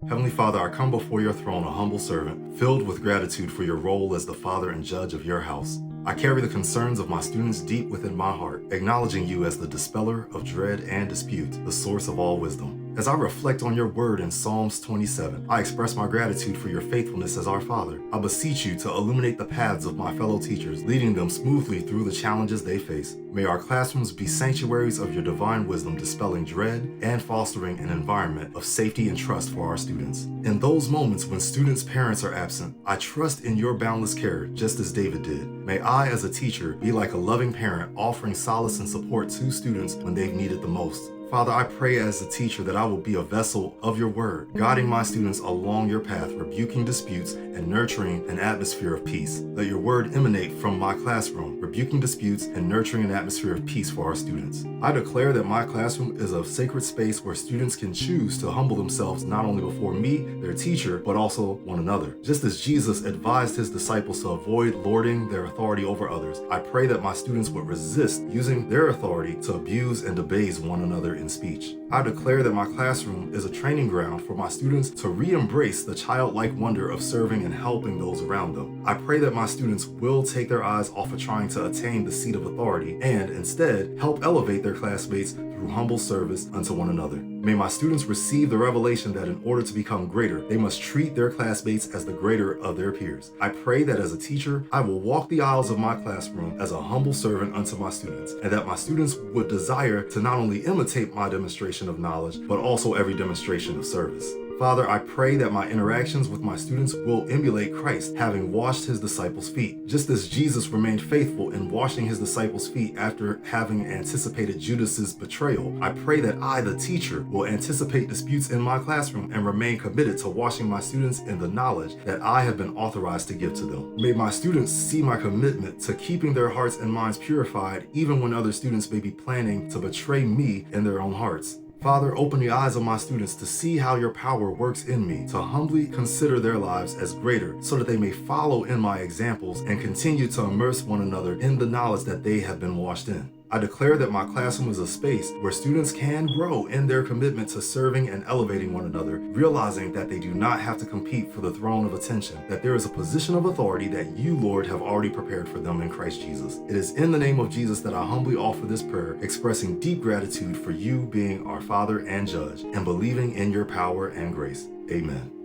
Heavenly Father, I come before your throne a humble servant, filled with gratitude for your role as the father and judge of your house. I carry the concerns of my students deep within my heart, acknowledging you as the dispeller of dread and dispute, the source of all wisdom. As I reflect on your word in Psalms 27, I express my gratitude for your faithfulness as our Father. I beseech you to illuminate the paths of my fellow teachers, leading them smoothly through the challenges they face. May our classrooms be sanctuaries of your divine wisdom, dispelling dread and fostering an environment of safety and trust for our students. In those moments when students' parents are absent, I trust in your boundless care, just as David did. May I, as a teacher, be like a loving parent, offering solace and support to students when they've needed the most. Father, I pray as a teacher that I will be a vessel of your word, guiding my students along your path, rebuking disputes and nurturing an atmosphere of peace. Let your word emanate from my classroom, rebuking disputes and nurturing an atmosphere of peace for our students. I declare that my classroom is a sacred space where students can choose to humble themselves not only before me, their teacher, but also one another. Just as Jesus advised his disciples to avoid lording their authority over others, I pray that my students would resist using their authority to abuse and debase one another in speech. I declare that my classroom is a training ground for my students to re-embrace the childlike wonder of serving and helping those around them. I pray that my students will take their eyes off of trying to attain the seat of authority and instead help elevate their classmates through humble service unto one another. May my students receive the revelation that in order to become greater, they must treat their classmates as the greater of their peers. I pray that as a teacher, I will walk the aisles of my classroom as a humble servant unto my students, and that my students would desire to not only imitate my demonstration of knowledge, but also every demonstration of service. Father, I pray that my interactions with my students will emulate Christ, having washed his disciples' feet. Just as Jesus remained faithful in washing his disciples' feet after having anticipated Judas's betrayal, I pray that I, the teacher, will anticipate disputes in my classroom and remain committed to washing my students in the knowledge that I have been authorized to give to them. May my students see my commitment to keeping their hearts and minds purified, even when other students may be planning to betray me in their own hearts. Father, open the eyes of my students to see how your power works in me, to humbly consider their lives as greater, so that they may follow in my examples and continue to immerse one another in the knowledge that they have been washed in. I declare that my classroom is a space where students can grow in their commitment to serving and elevating one another, realizing that they do not have to compete for the throne of attention, that there is a position of authority that you, Lord, have already prepared for them in Christ Jesus. It is in the name of Jesus that I humbly offer this prayer, expressing deep gratitude for you being our Father and Judge, and believing in your power and grace. Amen.